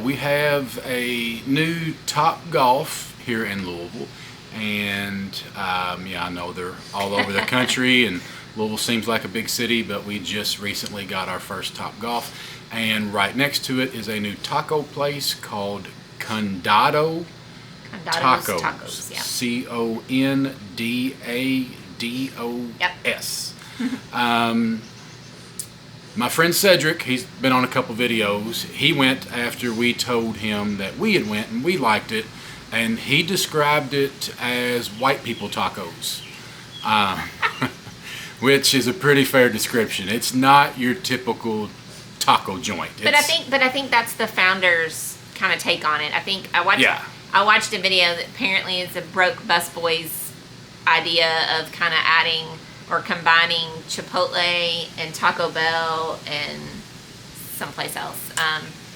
we have a new Top Golf here in Louisville, and yeah, I know they're all over the country, and Louisville seems like a big city, but we just recently got our first Top Golf, and right next to it is a new taco place called Condado Tacos. Yeah. Condados. My friend Cedric, he's been on a couple videos. He went after we told him that we had went, and we liked it, and he described it as white people tacos, which is a pretty fair description. It's not your typical taco joint. But I think that's the founder's kind of take on it. I think I watched a video that apparently is a broke busboy's idea of kind of adding or combining Chipotle and Taco Bell and someplace else.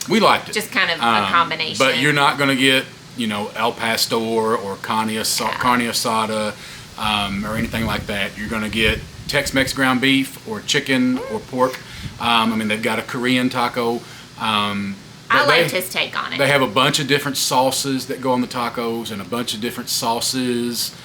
We liked it. Just kind of a combination. But you're not going to get, El Pastor or carne asada or anything like that. You're going to get Tex-Mex ground beef or chicken or pork. They've got a Korean taco. I liked his take on it. They have a bunch of different sauces that go on the tacos and a bunch of different sauces.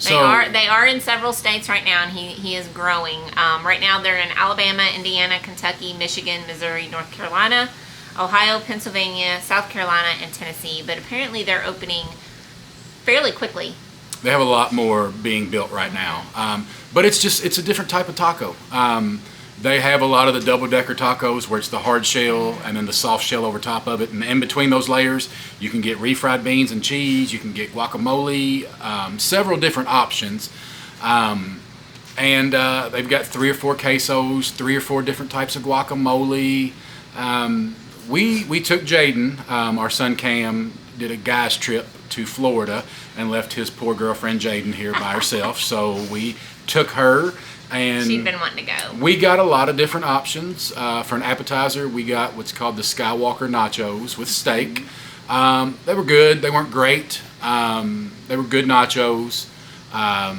They are in several states right now, and he is growing. Right now they're in Alabama, Indiana, Kentucky, Michigan, Missouri, North Carolina, Ohio, Pennsylvania, South Carolina, and Tennessee. But apparently they're opening fairly quickly. They have a lot more being built right now. But it's a different type of taco. They have a lot of the double-decker tacos where it's the hard shell and then the soft shell over top of it. And in between those layers, you can get refried beans and cheese. You can get guacamole, several different options. And they've got 3 or 4 quesos, 3 or 4 different types of guacamole. We took Jaden, our son Cam, did a guy's trip to Florida and left his poor girlfriend Jaden here by herself. So we took her. And she'd been wanting to go. We got a lot of different options. For an appetizer, we got what's called the Skywalker nachos with steak. They were good. They weren't great. They were good nachos. Now,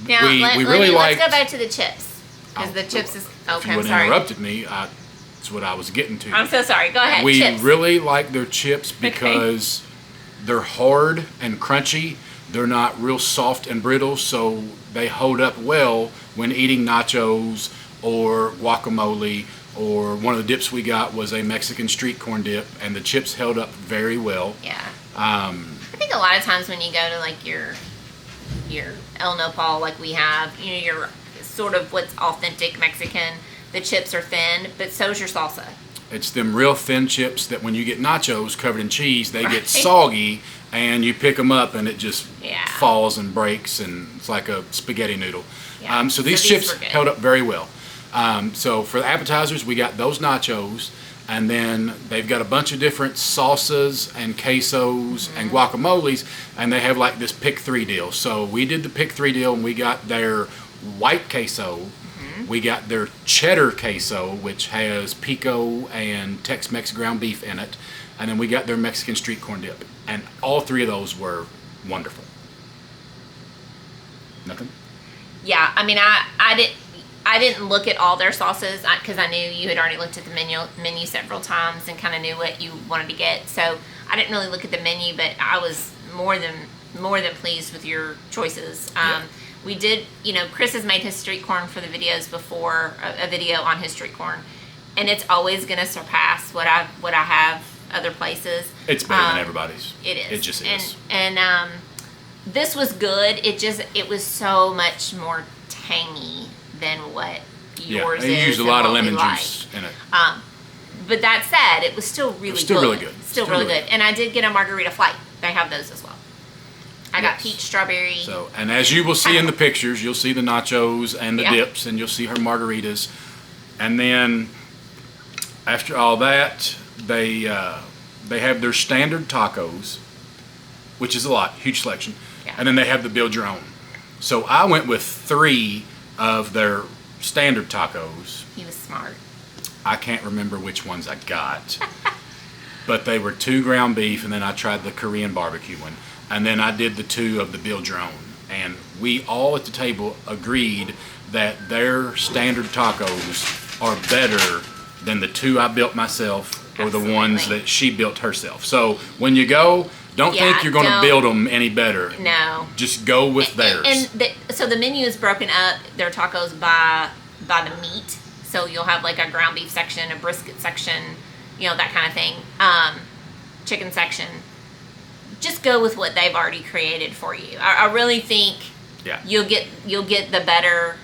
let's go back to the chips. Because the chips is... Okay, if you would have interrupted me, that's what I was getting to. I'm so sorry. Go ahead. We chips. really like their chips because they're hard and crunchy. They're not real soft and brittle, so they hold up well when eating nachos or guacamole, or one of the dips we got was a Mexican street corn dip, and the chips held up very well. Yeah. I think a lot of times when you go to like your El Nopal, like we have, your sort of what's authentic Mexican, the chips are thin, but so's your salsa. It's them real thin chips that when you get nachos covered in cheese, they get soggy, and you pick them up and it just falls and breaks, and it's like a spaghetti noodle. Yeah. So these chips held up very well. So for the appetizers, we got those nachos, and then they've got a bunch of different salsas and quesos and guacamoles, and they have like this pick 3 deal. So we did the pick 3 deal, and we got their white queso. We got their cheddar queso, which has pico and Tex-Mex ground beef in it. And then we got their Mexican street corn dip. And all 3 of those were wonderful. Nothing? Yeah, I didn't look at all their sauces because I knew you had already looked at the menu several times and kind of knew what you wanted to get. So I didn't really look at the menu, but I was more than pleased with your choices. We did, Chris has made his street corn for the videos before, a video on his street corn, and it's always going to surpass what I have other places. It's better than everybody's. It is. It just is. And this was good. It was so much more tangy than what yours is. They used a lot of lemon juice in it. But that said, it was still really good. Still really good. Still really good. And I did get a margarita flight. They have those as well. I got peach strawberry. So, and as you will see in the pictures, you'll see the nachos and the dips, and you'll see her margaritas. And then after all that, they have their standard tacos, which is a lot, huge selection. Yeah. And then they have the build your own. So I went with 3 of their standard tacos. He was smart. I can't remember which ones I got. But they were 2 ground beef, and then I tried the Korean barbecue one. And then I did the 2 of the build your own. And we all at the table agreed that their standard tacos are better than the 2 I built myself or the ones Absolutely. that she built herself. So when you go, don't Yeah, think you're going to don't- build them any better. No. Just go with theirs. So the menu is broken up, their tacos by the meat. So you'll have like a ground beef section, a brisket section, that kind of thing. Chicken section. Just go with what they've already created for you. I really think Yeah. you'll get the better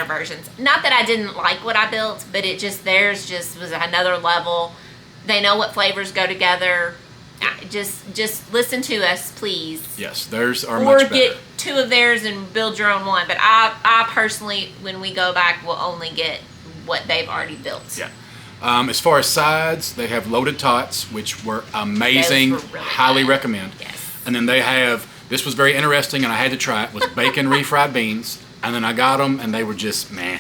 versions. Not that I didn't like what I built, but theirs was another level. They know what flavors go together. Just listen to us, please. Yes, theirs are Or much better. get 2 of theirs and build your own one. But I personally, when we go back, will only get what they've already built. Yeah. As far as sides, they have loaded tots, which were amazing. Those were really Highly good. recommend. Yes. And then they have, this was very interesting and I had to try it, was bacon refried beans. And then I got them and they were just meh.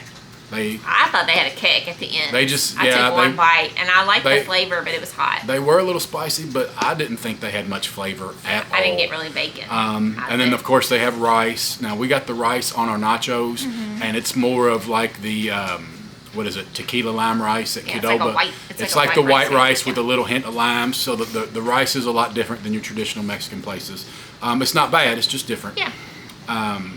I thought they had a kick at the end. They just, I yeah, took one bite and I liked they- the flavor, but it was hot. They were a little spicy, but I didn't think they had much flavor at all. I didn't get really bacon. And then of course they have rice. Now we got the rice on our nachos, and it's more of like the what is it, tequila lime rice at Yeah, it's like a Qdoba. white- It's like like a the white white rice, rice with yeah. a little hint of lime. So the rice is a lot different than your traditional Mexican places. It's not bad. It's just different. Yeah.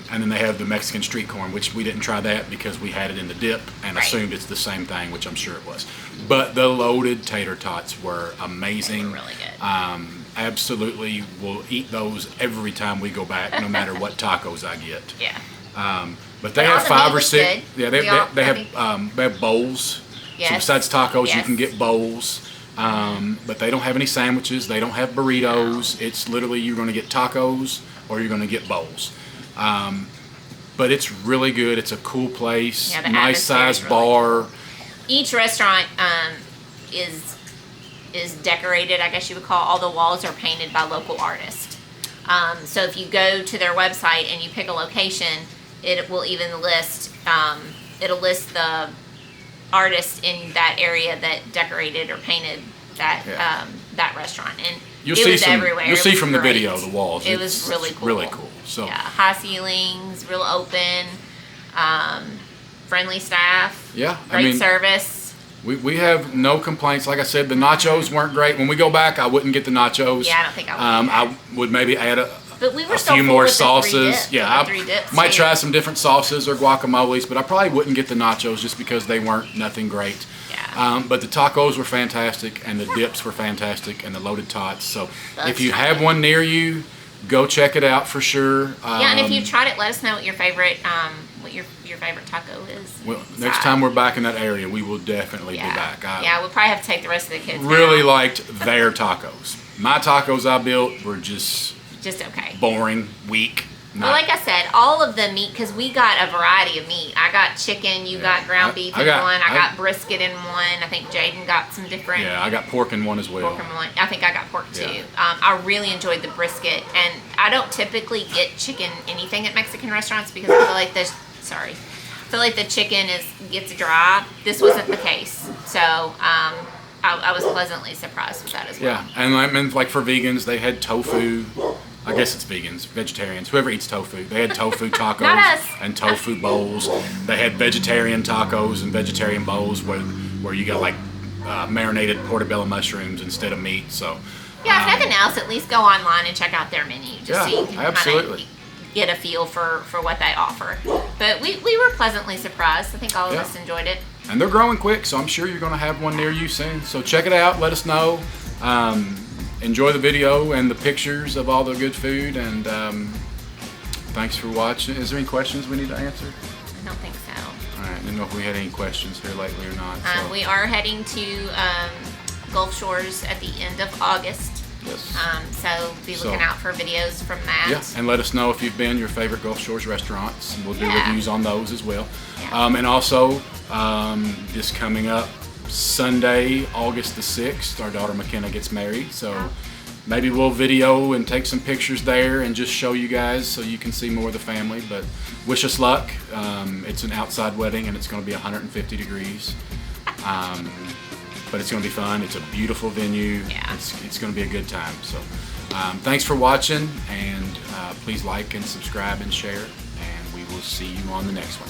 And then they have the Mexican street corn, which we didn't try that because we had it in the dip and Right. assumed it's the same thing, which I'm sure it was. But the loaded tater tots were amazing. They were really good. Absolutely, we'll eat those every time we go back, no matter what tacos I get. Yeah. But they But all have the 5 meat or was 6. good. Yeah, they have bowls. So Yes. besides tacos, you Yes. can get bowls. But they don't have any sandwiches. They don't have burritos. It's literally you're going to get tacos or you're going to get bowls. But it's really good. It's a cool place. Yeah, the nice atmosphere is sized really bar. Each restaurant is decorated, I guess you would call. All the walls are painted by local artists. So if you go to their website and you pick a location, it will even list it'll list the artist in that area that decorated or painted that Yeah. that restaurant. And You'll it see was some. everywhere. You'll It see was from the great. video the walls. It It's was really cool. Really cool. So Yeah, high ceilings, real open, friendly staff. Yeah, I great mean, service. we have no complaints. Like I said, the nachos weren't great. When we go back, I wouldn't get the nachos. Yeah, I don't think I would either. I would maybe add But we were a so few full more with the 3 sauces. dips, Yeah, the 3 dips might too. try some different sauces or guacamoles, but I probably wouldn't get the nachos just because they weren't nothing great. Yeah. But the tacos were fantastic, and the dips were fantastic, and the loaded tots. So That's if you right. have one near you, go check it out for sure. Yeah, and if you've tried it, let us know what your favorite taco is. Well, next time we're back in that area, we will definitely Yeah. be back. I Yeah, we'll probably have to take the rest of the kids. really now. liked their tacos. My tacos I built were just Just okay. boring, weak. Well, like I said, all of the meat, because we got a variety of meat. I got chicken, you got ground beef in one, I got brisket in one. I think Jaden got some different Yeah, I got pork in one as well. pork in one. I think I got pork too. Yeah. I really enjoyed the brisket, and I don't typically get chicken anything at Mexican restaurants because I feel like the chicken gets dry. This wasn't the case, so I was pleasantly surprised with that as well. Yeah, and I mean, like for vegans, they had tofu. I guess it's vegans, vegetarians, whoever eats tofu. They had tofu tacos Not us. and tofu bowls. They had vegetarian tacos and vegetarian bowls where you got like marinated portobello mushrooms instead of meat. So Yeah, if nothing else, at least go online and check out their menu just so Yeah, you can absolutely. kind of get a feel for what they offer. But we were pleasantly surprised. I think all of Yeah. us enjoyed it. And they're growing quick, so I'm sure you're going to have one near you soon. So check it out. Let us know. Enjoy the video and the pictures of all the good food. And thanks for watching. Is there any questions we need to answer? I don't think so. All right. I didn't know if we had any questions here lately or not. So. We are heading to Gulf Shores at the end of August. Yes. So be looking out for videos from that. Yeah, and let us know if you've been your favorite Gulf Shores restaurants. And we'll do Yeah. reviews on those as well. Yeah. And also, this coming up Sunday, August the 6th, our daughter McKenna gets married. So maybe we'll video and take some pictures there and just show you guys so you can see more of the family. But wish us luck. It's an outside wedding and it's going to be 150 degrees. But it's going to be fun. It's a beautiful venue. Yeah. It's going to be a good time. So thanks for watching, and please like and subscribe and share, and we will see you on the next one.